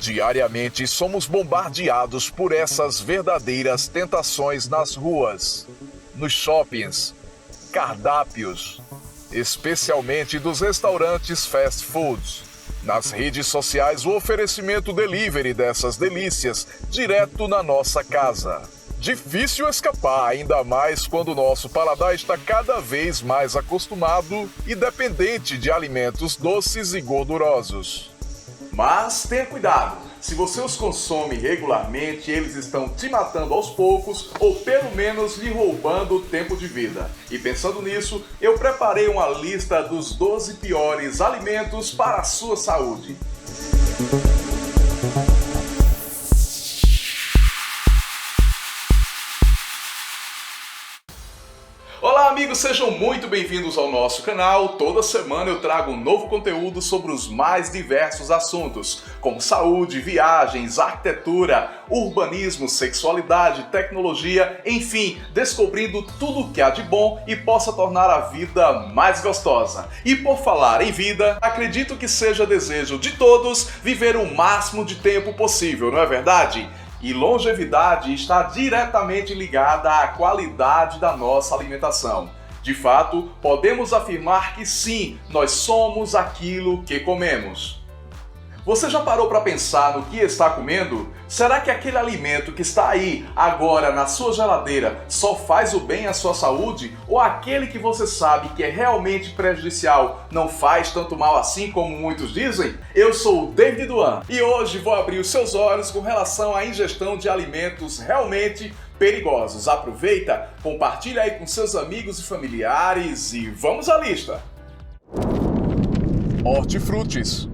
Diariamente somos bombardeados por essas verdadeiras tentações nas ruas, nos shoppings, cardápios, especialmente dos restaurantes fast foods. Nas redes sociais, o oferecimento delivery dessas delícias direto na nossa casa. Difícil escapar, ainda mais quando o nosso paladar está cada vez mais acostumado e dependente de alimentos doces e gordurosos. Mas tenha cuidado, se você os consome regularmente, eles estão te matando aos poucos ou pelo menos lhe roubando tempo de vida. E pensando nisso, eu preparei uma lista dos 12 piores alimentos para a sua saúde. Olá amigos, sejam muito bem-vindos ao nosso canal. Toda semana eu trago um novo conteúdo sobre os mais diversos assuntos, como saúde, viagens, arquitetura, urbanismo, sexualidade, tecnologia, enfim, descobrindo tudo o que há de bom e possa tornar a vida mais gostosa. E por falar em vida, acredito que seja desejo de todos viver o máximo de tempo possível, não é verdade? E longevidade está diretamente ligada à qualidade da nossa alimentação. De fato, podemos afirmar que sim, nós somos aquilo que comemos. Você já parou para pensar no que está comendo? Será que aquele alimento que está aí, agora, na sua geladeira, só faz o bem à sua saúde? Ou aquele que você sabe que é realmente prejudicial não faz tanto mal assim como muitos dizem? Eu sou o David Duan e hoje vou abrir os seus olhos com relação à ingestão de alimentos realmente perigosos. Aproveita, compartilha aí com seus amigos e familiares e vamos à lista! Hortifrutis.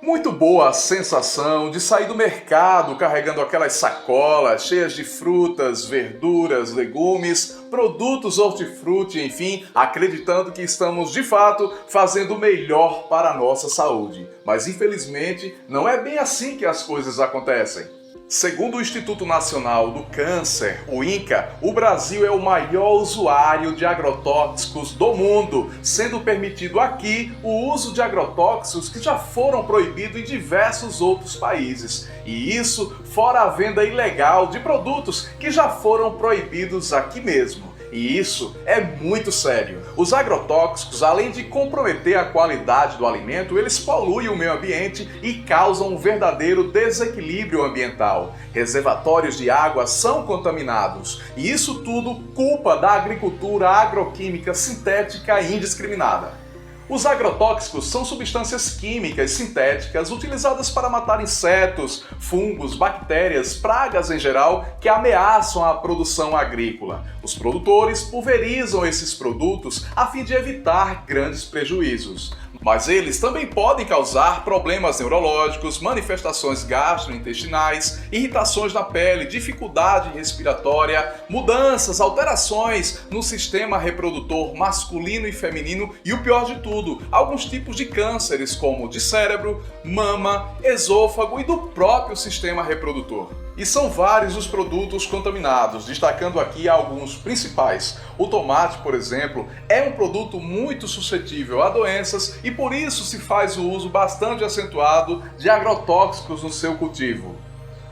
Muito boa a sensação de sair do mercado carregando aquelas sacolas cheias de frutas, verduras, legumes, produtos hortifruti, enfim, acreditando que estamos de fato fazendo o melhor para a nossa saúde. Mas infelizmente não é bem assim que as coisas acontecem. Segundo o Instituto Nacional do Câncer, o INCA, o Brasil é o maior usuário de agrotóxicos do mundo, sendo permitido aqui o uso de agrotóxicos que já foram proibidos em diversos outros países. E isso fora a venda ilegal de produtos que já foram proibidos aqui mesmo. E isso é muito sério. Os agrotóxicos, além de comprometer a qualidade do alimento, eles poluem o meio ambiente e causam um verdadeiro desequilíbrio ambiental. Reservatórios de água são contaminados. E isso tudo culpa da agricultura agroquímica sintética e indiscriminada. Os agrotóxicos são substâncias químicas sintéticas utilizadas para matar insetos, fungos, bactérias, pragas em geral que ameaçam a produção agrícola. Os produtores pulverizam esses produtos a fim de evitar grandes prejuízos. Mas eles também podem causar problemas neurológicos, manifestações gastrointestinais, irritações na pele, dificuldade respiratória, mudanças, alterações no sistema reprodutor masculino e feminino e o pior de tudo, alguns tipos de cânceres como de cérebro, mama, esôfago e do próprio sistema reprodutor. E são vários os produtos contaminados, destacando aqui alguns principais. O tomate, por exemplo, é um produto muito suscetível a doenças e por isso se faz o uso bastante acentuado de agrotóxicos no seu cultivo.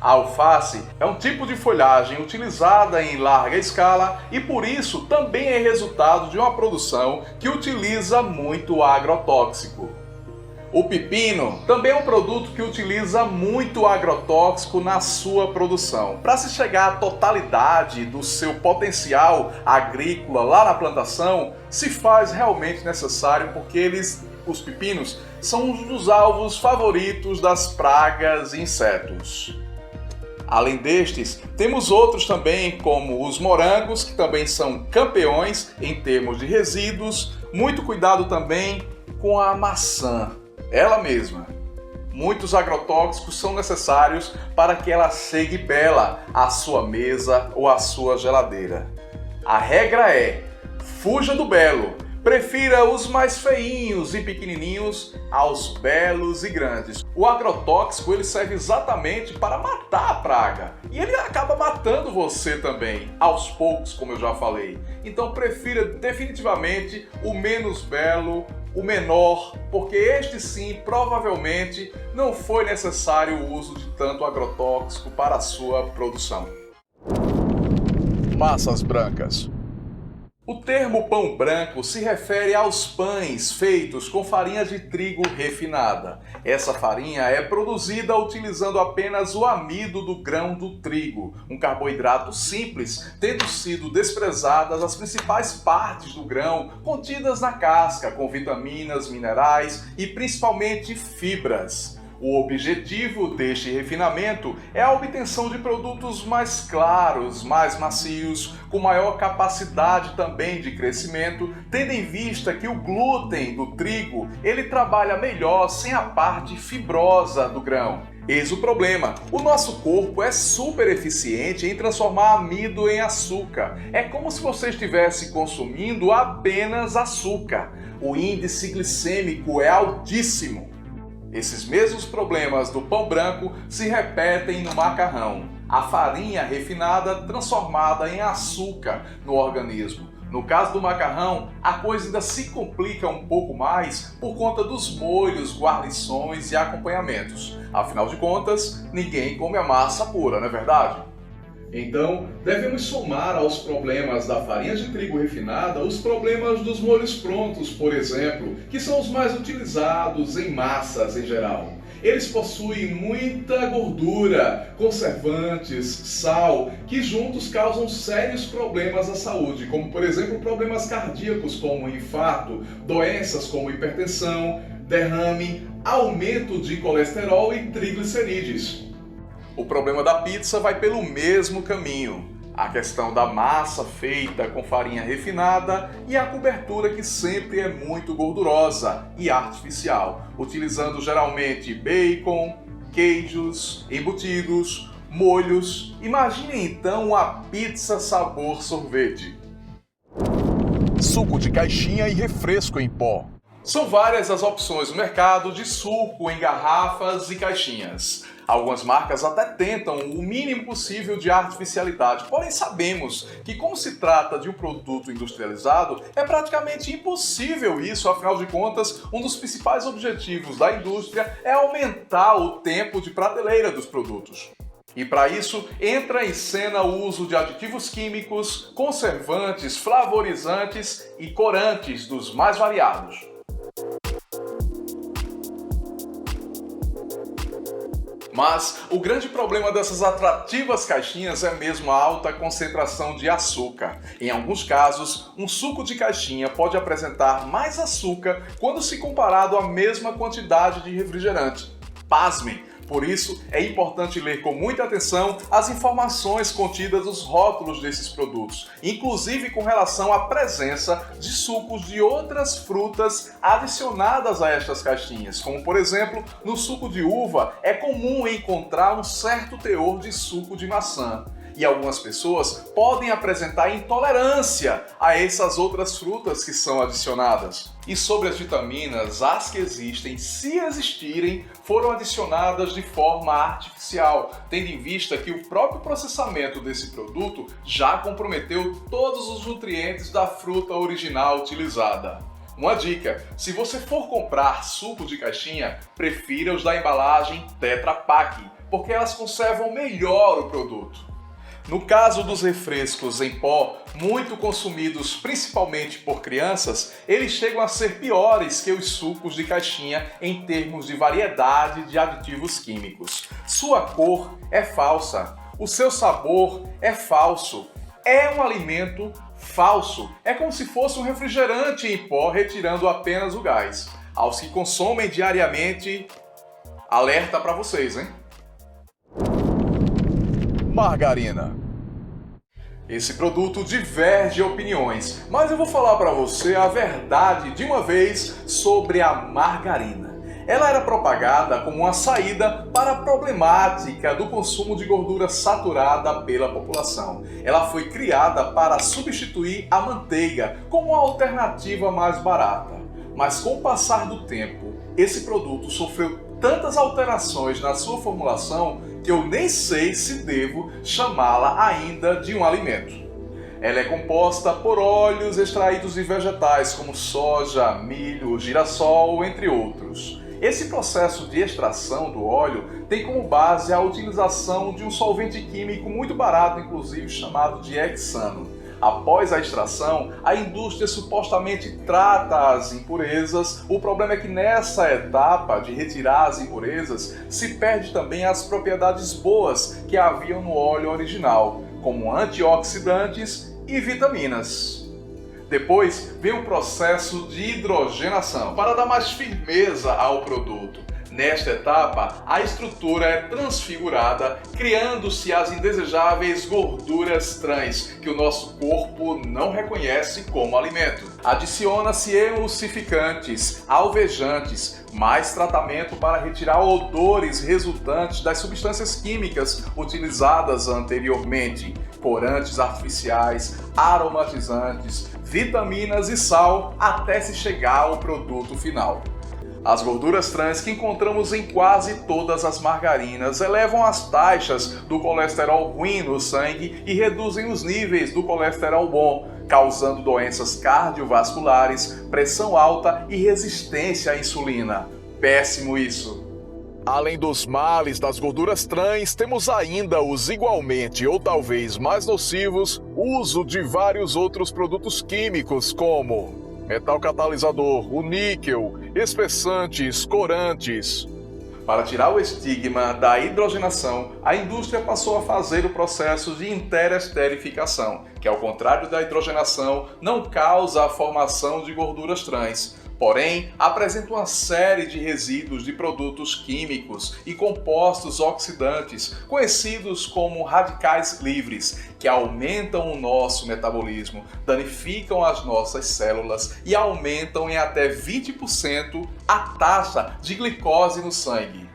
A alface é um tipo de folhagem utilizada em larga escala e por isso também é resultado de uma produção que utiliza muito agrotóxico. O pepino também é um produto que utiliza muito agrotóxico na sua produção. Para se chegar à totalidade do seu potencial agrícola lá na plantação, se faz realmente necessário porque os pepinos são um dos alvos favoritos das pragas e insetos. Além destes, temos outros também como os morangos, que também são campeões em termos de resíduos. Muito cuidado também com a maçã. Ela mesma. Muitos agrotóxicos são necessários para que ela chegue bela à sua mesa ou à sua geladeira. A regra é: fuja do belo. Prefira os mais feinhos e pequenininhos aos belos e grandes. O agrotóxico ele serve exatamente para matar a praga. E ele acaba matando você também, aos poucos, como eu já falei. Então prefira definitivamente o menos belo o menor, porque este sim provavelmente não foi necessário o uso de tanto agrotóxico para a sua produção. Massas brancas. O termo pão branco se refere aos pães feitos com farinha de trigo refinada. Essa farinha é produzida utilizando apenas o amido do grão do trigo, um carboidrato simples, tendo sido desprezadas as principais partes do grão contidas na casca, com vitaminas, minerais e principalmente fibras. O objetivo deste refinamento é a obtenção de produtos mais claros, mais macios, com maior capacidade também de crescimento, tendo em vista que o glúten do trigo ele trabalha melhor sem a parte fibrosa do grão. Eis o problema: o nosso corpo é super eficiente em transformar amido em açúcar. É como se você estivesse consumindo apenas açúcar. O índice glicêmico é altíssimo. Esses mesmos problemas do pão branco se repetem no macarrão, a farinha refinada transformada em açúcar no organismo. No caso do macarrão, a coisa ainda se complica um pouco mais por conta dos molhos, guarnições e acompanhamentos. Afinal de contas, ninguém come a massa pura, não é verdade? Então, devemos somar aos problemas da farinha de trigo refinada os problemas dos molhos prontos, por exemplo, que são os mais utilizados em massas em geral. Eles possuem muita gordura, conservantes, sal, que juntos causam sérios problemas à saúde, como por exemplo problemas cardíacos como infarto, doenças como hipertensão, derrame, aumento de colesterol e triglicerídeos. O problema da pizza vai pelo mesmo caminho. A questão da massa feita com farinha refinada e a cobertura que sempre é muito gordurosa e artificial, utilizando geralmente bacon, queijos, embutidos, molhos. Imagine então uma pizza sabor sorvete. Suco de caixinha e refresco em pó. São várias as opções no mercado de suco em garrafas e caixinhas. Algumas marcas até tentam o mínimo possível de artificialidade, porém sabemos que, como se trata de um produto industrializado, é praticamente impossível isso. Afinal de contas, um dos principais objetivos da indústria é aumentar o tempo de prateleira dos produtos. E para isso, entra em cena o uso de aditivos químicos, conservantes, flavorizantes e corantes dos mais variados. Mas o grande problema dessas atrativas caixinhas é mesmo a alta concentração de açúcar. Em alguns casos, um suco de caixinha pode apresentar mais açúcar quando se comparado à mesma quantidade de refrigerante. Pasmem! Por isso, é importante ler com muita atenção as informações contidas nos rótulos desses produtos, inclusive com relação à presença de sucos de outras frutas adicionadas a estas caixinhas, como por exemplo, no suco de uva é comum encontrar um certo teor de suco de maçã. E algumas pessoas podem apresentar intolerância a essas outras frutas que são adicionadas. E sobre as vitaminas, as que existem, se existirem, foram adicionadas de forma artificial, tendo em vista que o próprio processamento desse produto já comprometeu todos os nutrientes da fruta original utilizada. Uma dica: se você for comprar suco de caixinha, prefira os da embalagem Tetra Pak, porque elas conservam melhor o produto. No caso dos refrescos em pó, muito consumidos principalmente por crianças, eles chegam a ser piores que os sucos de caixinha em termos de variedade de aditivos químicos. Sua cor é falsa, o seu sabor é falso, é um alimento falso. É como se fosse um refrigerante em pó retirando apenas o gás. Aos que consomem diariamente, alerta para vocês, hein? Margarina. Esse produto diverge opiniões, mas eu vou falar para você a verdade de uma vez sobre a margarina. Ela era propagada como uma saída para a problemática do consumo de gordura saturada pela população. Ela foi criada para substituir a manteiga como uma alternativa mais barata. Mas com o passar do tempo, esse produto sofreu tantas alterações na sua formulação que eu nem sei se devo chamá-la ainda de um alimento. Ela é composta por óleos extraídos de vegetais como soja, milho, girassol, entre outros. Esse processo de extração do óleo tem como base a utilização de um solvente químico muito barato, inclusive chamado de hexano. Após a extração, a indústria supostamente trata as impurezas. O problema é que nessa etapa de retirar as impurezas, se perde também as propriedades boas que haviam no óleo original, como antioxidantes e vitaminas. Depois vem o processo de hidrogenação, para dar mais firmeza ao produto. Nesta etapa, a estrutura é transfigurada, criando-se as indesejáveis gorduras trans, que o nosso corpo não reconhece como alimento. Adiciona-se emulsificantes, alvejantes, mais tratamento para retirar odores resultantes das substâncias químicas utilizadas anteriormente, corantes artificiais, aromatizantes, vitaminas e sal, até se chegar ao produto final. As gorduras trans que encontramos em quase todas as margarinas elevam as taxas do colesterol ruim no sangue e reduzem os níveis do colesterol bom, causando doenças cardiovasculares, pressão alta e resistência à insulina. Péssimo isso! Além dos males das gorduras trans, temos ainda os igualmente ou talvez mais nocivos uso de vários outros produtos químicos como metal catalisador, o níquel, espessantes, corantes. Para tirar o estigma da hidrogenação, a indústria passou a fazer o processo de interesterificação, que ao contrário da hidrogenação, não causa a formação de gorduras trans. Porém, apresenta uma série de resíduos de produtos químicos e compostos oxidantes, conhecidos como radicais livres, que aumentam o nosso metabolismo, danificam as nossas células e aumentam em até 20% a taxa de glicose no sangue.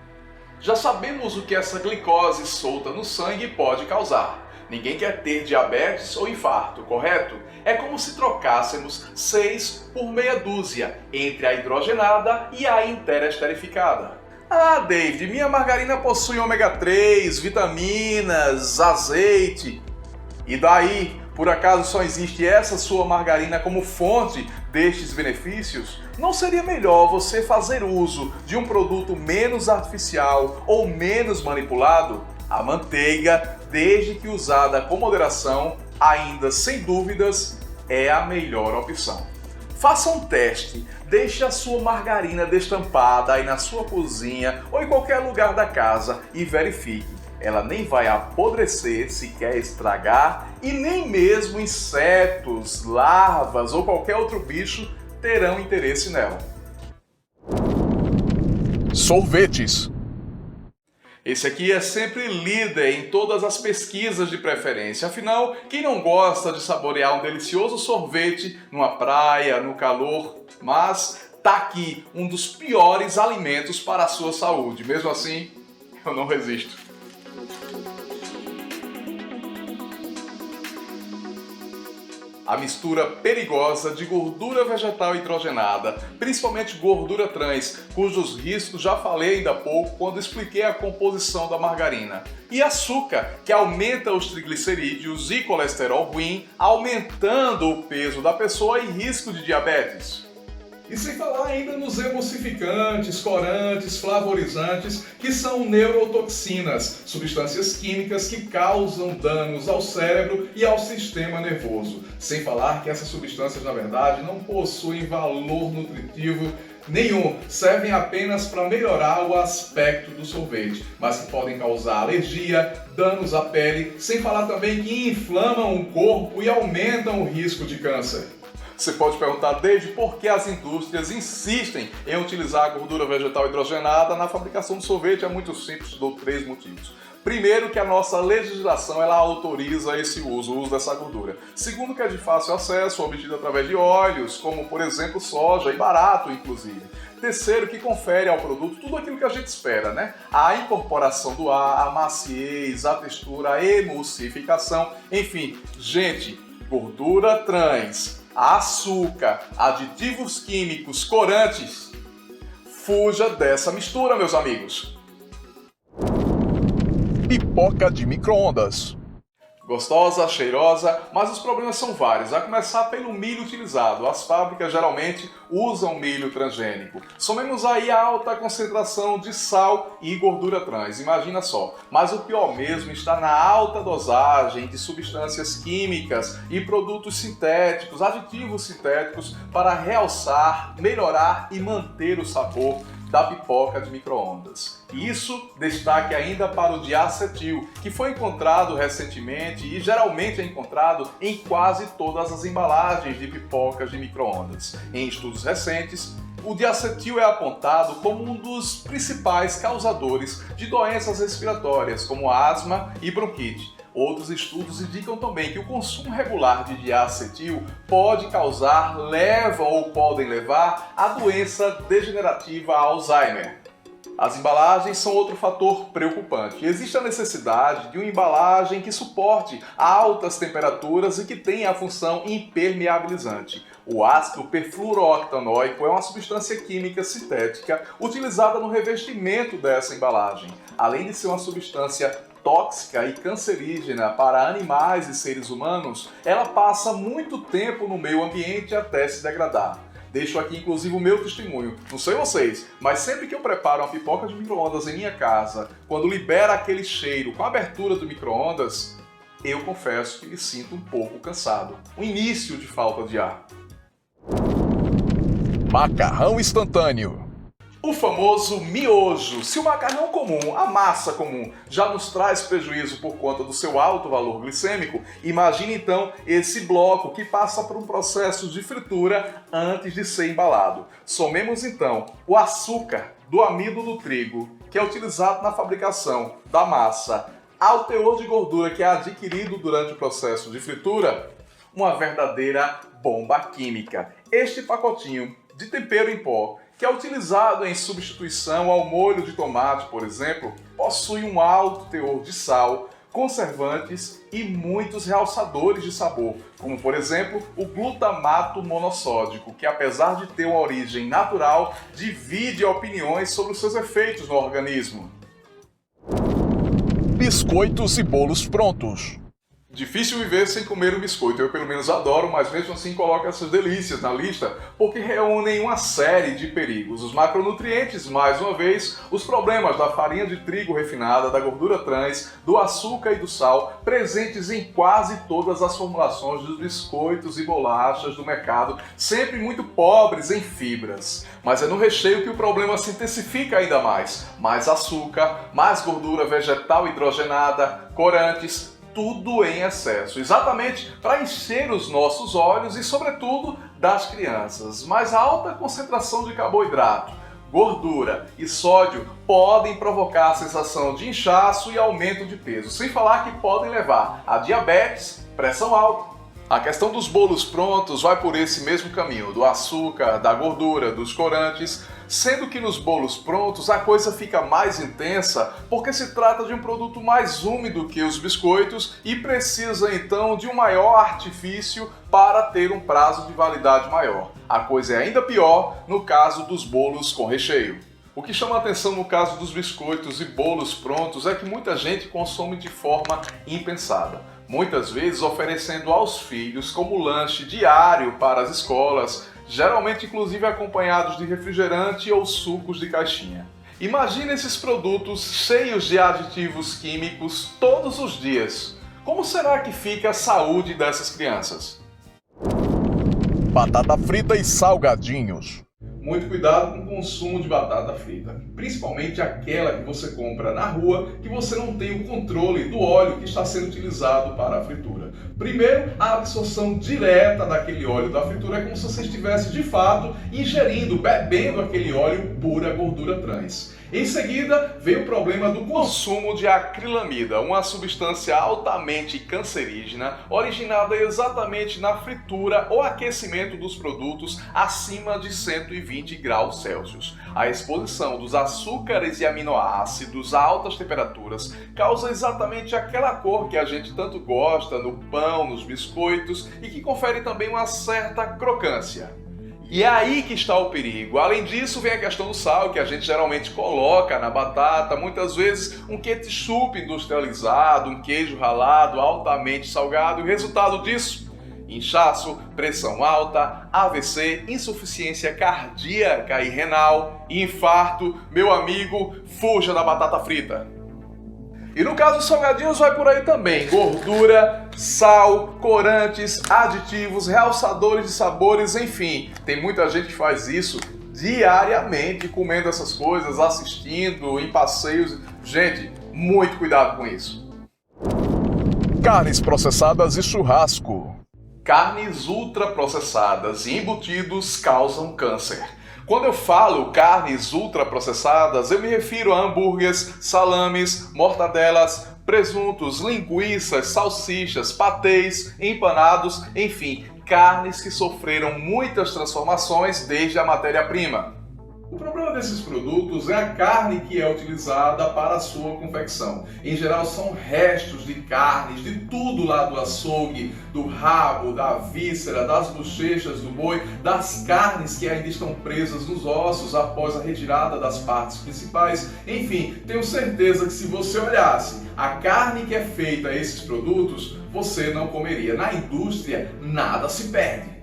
Já sabemos o que essa glicose solta no sangue pode causar. Ninguém quer ter diabetes ou infarto, correto? É como se trocássemos 6 por meia dúzia entre a hidrogenada e a interesterificada. Ah, David, minha margarina possui ômega 3, vitaminas, azeite. E daí? Por acaso só existe essa sua margarina como fonte destes benefícios? Não seria melhor você fazer uso de um produto menos artificial ou menos manipulado? A manteiga, desde que usada com moderação, ainda sem dúvidas, é a melhor opção. Faça um teste, deixe a sua margarina destampada aí na sua cozinha ou em qualquer lugar da casa e verifique. Ela nem vai apodrecer, sequer estragar, e nem mesmo insetos, larvas ou qualquer outro bicho terão interesse nela. Sorvetes. Esse aqui é sempre líder em todas as pesquisas de preferência. Afinal, quem não gosta de saborear um delicioso sorvete numa praia, no calor? Mas tá aqui um dos piores alimentos para a sua saúde. Mesmo assim, eu não resisto. A mistura perigosa de gordura vegetal hidrogenada, principalmente gordura trans, cujos riscos já falei ainda há pouco quando expliquei a composição da margarina, e açúcar, que aumenta os triglicerídeos e colesterol ruim, aumentando o peso da pessoa e risco de diabetes. E sem falar ainda nos emulsificantes, corantes, flavorizantes, que são neurotoxinas, substâncias químicas que causam danos ao cérebro e ao sistema nervoso. Sem falar que essas substâncias, na verdade, não possuem valor nutritivo nenhum, servem apenas para melhorar o aspecto do sorvete, mas que podem causar alergia, danos à pele, sem falar também que inflamam o corpo e aumentam o risco de câncer. Você pode perguntar, desde por que as indústrias insistem em utilizar a gordura vegetal hidrogenada na fabricação do sorvete? É muito simples, dou 3 motivos. Primeiro, que a nossa legislação ela autoriza esse uso, o uso dessa gordura. Segundo, que é de fácil acesso, obtido através de óleos, como por exemplo soja, e barato inclusive. Terceiro, que confere ao produto tudo aquilo que a gente espera, né? A incorporação do ar, a maciez, a textura, a emulsificação, enfim, gente, gordura trans, açúcar, aditivos químicos, corantes. Fuja dessa mistura, meus amigos. Pipoca de micro-ondas. Gostosa, cheirosa, mas os problemas são vários, a começar pelo milho utilizado. As fábricas geralmente usam milho transgênico. Somemos aí a alta concentração de sal e gordura trans, imagina só. Mas o pior mesmo está na alta dosagem de substâncias químicas e produtos sintéticos, aditivos sintéticos para realçar, melhorar e manter o sabor da pipoca de micro-ondas. Isso destaque ainda para o diacetil, que foi encontrado recentemente e geralmente é encontrado em quase todas as embalagens de pipocas de micro-ondas. Em estudos recentes, o diacetil é apontado como um dos principais causadores de doenças respiratórias, como asma e bronquite. Outros estudos indicam também que o consumo regular de diacetil pode levam ou podem levar à doença degenerativa Alzheimer. As embalagens são outro fator preocupante. Existe a necessidade de uma embalagem que suporte altas temperaturas e que tenha a função impermeabilizante. O ácido perfluorooctanoico é uma substância química sintética utilizada no revestimento dessa embalagem. Além de ser uma substância tóxica e cancerígena para animais e seres humanos, ela passa muito tempo no meio ambiente até se degradar. Deixo aqui inclusive o meu testemunho, não sei vocês, mas sempre que eu preparo uma pipoca de micro-ondas em minha casa, quando libera aquele cheiro com a abertura do micro-ondas, eu confesso que me sinto um pouco cansado. Um início de falta de ar. Macarrão instantâneo. O famoso miojo. Se o macarrão comum, a massa comum, já nos traz prejuízo por conta do seu alto valor glicêmico, imagine então esse bloco que passa por um processo de fritura antes de ser embalado. Somemos então o açúcar do amido do trigo, que é utilizado na fabricação da massa, ao teor de gordura que é adquirido durante o processo de fritura, uma verdadeira bomba química. Este pacotinho de tempero em pó, que é utilizado em substituição ao molho de tomate, por exemplo, possui um alto teor de sal, conservantes e muitos realçadores de sabor, como por exemplo o glutamato monossódico, que apesar de ter uma origem natural, divide opiniões sobre os seus efeitos no organismo. Biscoitos e bolos prontos. Difícil viver sem comer um biscoito, eu pelo menos adoro, mas mesmo assim coloco essas delícias na lista porque reúnem uma série de perigos. Os macronutrientes, mais uma vez, os problemas da farinha de trigo refinada, da gordura trans, do açúcar e do sal, presentes em quase todas as formulações dos biscoitos e bolachas do mercado, sempre muito pobres em fibras. Mas é no recheio que o problema se intensifica ainda mais. Mais açúcar, mais gordura vegetal hidrogenada, corantes, tudo em excesso, exatamente para encher os nossos olhos e, sobretudo, das crianças. Mas a alta concentração de carboidrato, gordura e sódio podem provocar a sensação de inchaço e aumento de peso, sem falar que podem levar a diabetes, pressão alta. A questão dos bolos prontos vai por esse mesmo caminho, do açúcar, da gordura, dos corantes, sendo que nos bolos prontos a coisa fica mais intensa porque se trata de um produto mais úmido que os biscoitos e precisa então de um maior artifício para ter um prazo de validade maior. A coisa é ainda pior no caso dos bolos com recheio. O que chama a atenção no caso dos biscoitos e bolos prontos é que muita gente consome de forma impensada. Muitas vezes oferecendo aos filhos como lanche diário para as escolas, geralmente inclusive acompanhados de refrigerante ou sucos de caixinha. Imagine esses produtos cheios de aditivos químicos todos os dias. Como será que fica a saúde dessas crianças? Batata frita e salgadinhos. Muito cuidado com o consumo de batata frita, principalmente aquela que você compra na rua, que você não tem o controle do óleo que está sendo utilizado para a fritura. Primeiro, a absorção direta daquele óleo da fritura é como se você estivesse de fato ingerindo, bebendo aquele óleo pura gordura trans. Em seguida, vem o problema do consumo de acrilamida, uma substância altamente cancerígena, originada exatamente na fritura ou aquecimento dos produtos acima de 120 graus Celsius. A exposição dos açúcares e aminoácidos a altas temperaturas causa exatamente aquela cor que a gente tanto gosta no pão, nos biscoitos e que confere também uma certa crocância. E é aí que está o perigo. Além disso, vem a questão do sal, que a gente geralmente coloca na batata, muitas vezes um ketchup industrializado, um queijo ralado altamente salgado, e o resultado disso? Inchaço, pressão alta, AVC, insuficiência cardíaca e renal, infarto. Meu amigo, fuja da batata frita. E no caso dos salgadinhos vai por aí também, gordura, sal, corantes, aditivos, realçadores de sabores, enfim. Tem muita gente que faz isso diariamente, comendo essas coisas, assistindo, em passeios. Gente, muito cuidado com isso. Carnes processadas e churrasco. Carnes ultraprocessadas e embutidos causam câncer. Quando eu falo carnes ultraprocessadas, eu me refiro a hambúrgueres, salames, mortadelas, presuntos, linguiças, salsichas, patês, empanados, enfim, carnes que sofreram muitas transformações desde a matéria-prima. O problema desses produtos é a carne que é utilizada para a sua confecção. Em geral são restos de carnes, de tudo lá do açougue, do rabo, da víscera, das bochechas do boi, das carnes que ainda estão presas nos ossos após a retirada das partes principais. Enfim, tenho certeza que se você olhasse a carne que é feita a esses produtos, você não comeria. Na indústria, nada se perde.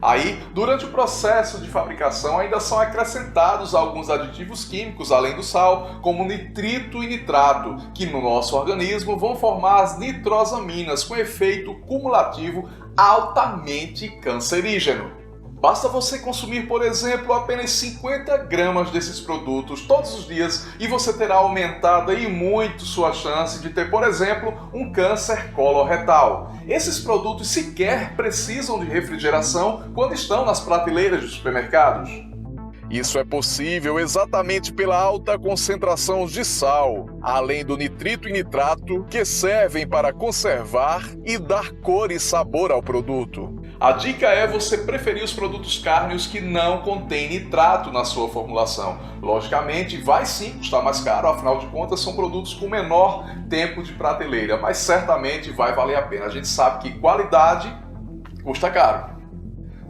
Aí, durante o processo de fabricação, ainda são acrescentados alguns aditivos químicos, além do sal, como nitrito e nitrato, que no nosso organismo vão formar as nitrosaminas, com efeito cumulativo altamente cancerígeno. Basta você consumir, por exemplo, apenas 50 gramas desses produtos todos os dias e você terá aumentado e muito sua chance de ter, por exemplo, um câncer coloretal. Esses produtos sequer precisam de refrigeração quando estão nas prateleiras dos supermercados. Isso é possível exatamente pela alta concentração de sal, além do nitrito e nitrato, que servem para conservar e dar cor e sabor ao produto. A dica é você preferir os produtos cárneos que não contêm nitrato na sua formulação. Logicamente, vai sim custar mais caro, afinal de contas são produtos com menor tempo de prateleira, mas certamente vai valer a pena. A gente sabe que qualidade custa caro.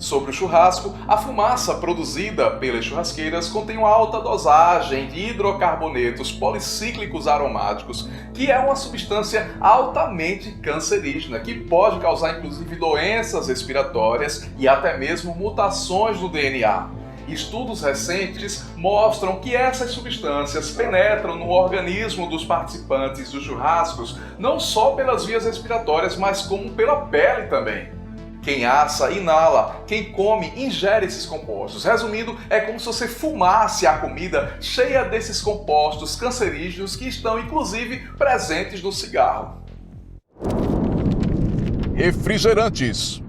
Sobre o churrasco, a fumaça produzida pelas churrasqueiras contém uma alta dosagem de hidrocarbonetos policíclicos aromáticos, que é uma substância altamente cancerígena, que pode causar inclusive doenças respiratórias e até mesmo mutações no DNA. Estudos recentes mostram que essas substâncias penetram no organismo dos participantes dos churrascos, não só pelas vias respiratórias, mas como pela pele também. Quem assa, inala. Quem come, ingere esses compostos. Resumindo, é como se você fumasse a comida cheia desses compostos cancerígenos que estão, inclusive, presentes no cigarro. Refrigerantes.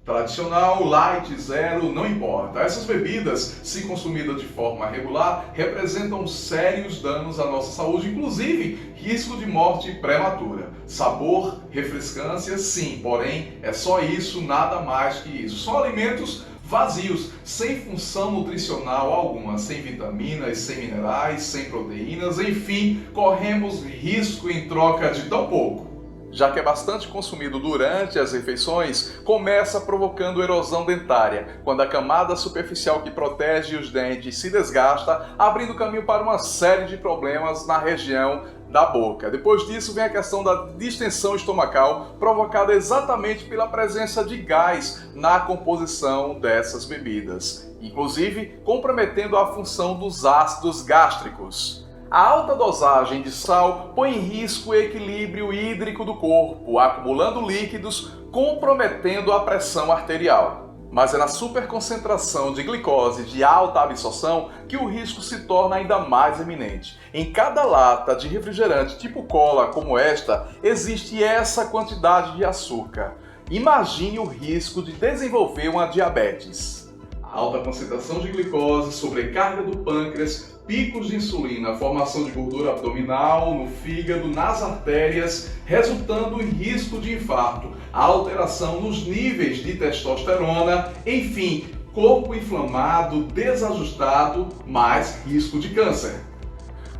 Tradicional, light, zero, não importa. Essas bebidas, se consumidas de forma regular, representam sérios danos à nossa saúde, inclusive risco de morte prematura. Sabor, refrescância, sim, porém é só isso, nada mais que isso. São alimentos vazios, sem função nutricional alguma, sem vitaminas, sem minerais, sem proteínas, enfim, corremos risco em troca de tão pouco. Já que é bastante consumido durante as refeições, começa provocando erosão dentária, quando a camada superficial que protege os dentes se desgasta, abrindo caminho para uma série de problemas na região da boca. Depois disso vem a questão da distensão estomacal, provocada exatamente pela presença de gás na composição dessas bebidas, inclusive comprometendo a função dos ácidos gástricos. A alta dosagem de sal põe em risco o equilíbrio hídrico do corpo, acumulando líquidos, comprometendo a pressão arterial. Mas é na superconcentração de glicose de alta absorção que o risco se torna ainda mais eminente. Em cada lata de refrigerante tipo cola como esta, existe essa quantidade de açúcar. Imagine o risco de desenvolver uma diabetes. Alta concentração de glicose, sobrecarga do pâncreas, picos de insulina, formação de gordura abdominal, no fígado, nas artérias, resultando em risco de infarto, alteração nos níveis de testosterona, enfim, corpo inflamado, desajustado, mais risco de câncer.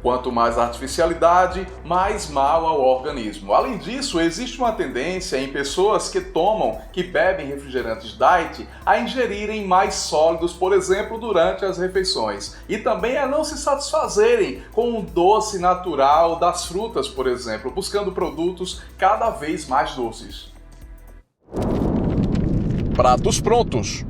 Quanto mais artificialidade, mais mal ao organismo. Além disso, existe uma tendência em pessoas que bebem refrigerantes diet, a ingerirem mais sólidos, por exemplo, durante as refeições. E também a não se satisfazerem com o doce natural das frutas, por exemplo, buscando produtos cada vez mais doces. Pratos prontos.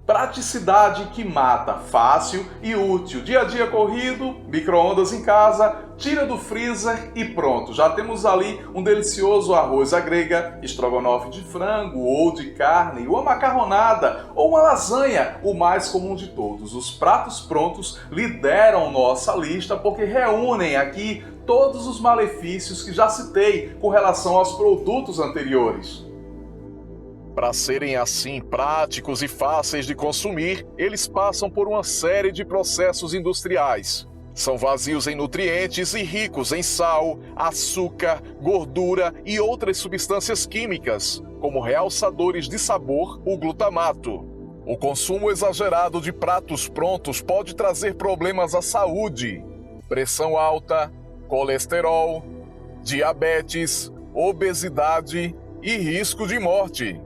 Praticidade que mata, fácil e útil. Dia a dia corrido, micro-ondas em casa, tira do freezer e pronto. Já temos ali um delicioso arroz à grega, estrogonofe de frango ou de carne, uma macarronada ou uma lasanha, o mais comum de todos. Os pratos prontos lideram nossa lista porque reúnem aqui todos os malefícios que já citei com relação aos produtos anteriores. Para serem assim práticos e fáceis de consumir, eles passam por uma série de processos industriais. São vazios em nutrientes e ricos em sal, açúcar, gordura e outras substâncias químicas, como realçadores de sabor, o glutamato. O consumo exagerado de pratos prontos pode trazer problemas à saúde: pressão alta, colesterol, diabetes, obesidade e risco de morte.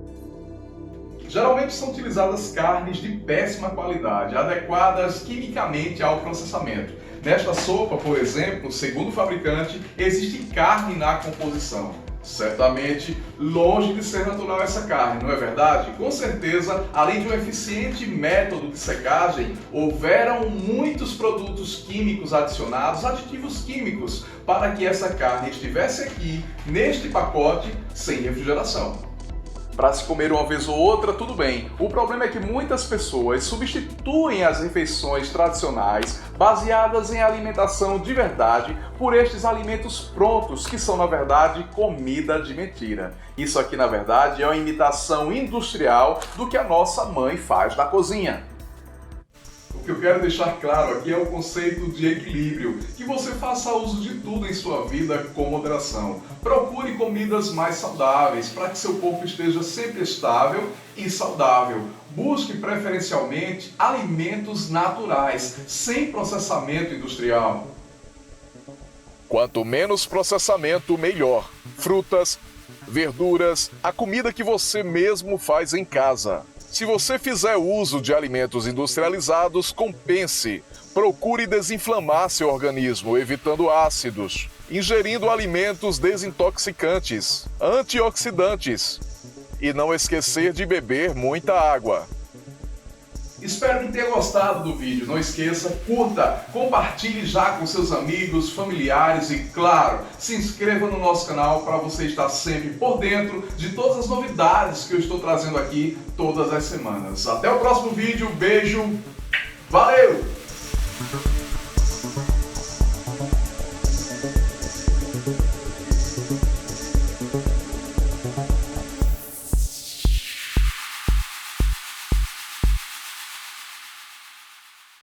Geralmente são utilizadas carnes de péssima qualidade, adequadas quimicamente ao processamento. Nesta sopa, por exemplo, segundo o fabricante, existe carne na composição. Certamente, longe de ser natural essa carne, não é verdade? Com certeza, além de um eficiente método de secagem, houveram muitos produtos químicos adicionados, aditivos químicos, para que essa carne estivesse aqui, neste pacote, sem refrigeração. Para se comer uma vez ou outra, tudo bem. O problema é que muitas pessoas substituem as refeições tradicionais, baseadas em alimentação de verdade, por estes alimentos prontos, que são, na verdade, comida de mentira. Isso aqui, na verdade, é uma imitação industrial do que a nossa mãe faz na cozinha. O que eu quero deixar claro aqui é o conceito de equilíbrio, que você faça uso de tudo em sua vida com moderação. Procure comidas mais saudáveis para que seu corpo esteja sempre estável e saudável. Busque preferencialmente alimentos naturais, sem processamento industrial. Quanto menos processamento, melhor. Frutas, verduras, a comida que você mesmo faz em casa. Se você fizer uso de alimentos industrializados, compense. Procure desinflamar seu organismo, evitando ácidos, ingerindo alimentos desintoxicantes, antioxidantes e não esquecer de beber muita água. Espero que tenha gostado do vídeo. Não esqueça, curta, compartilhe já com seus amigos, familiares e, claro, se inscreva no nosso canal para você estar sempre por dentro de todas as novidades que eu estou trazendo aqui todas as semanas. Até o próximo vídeo, beijo, valeu!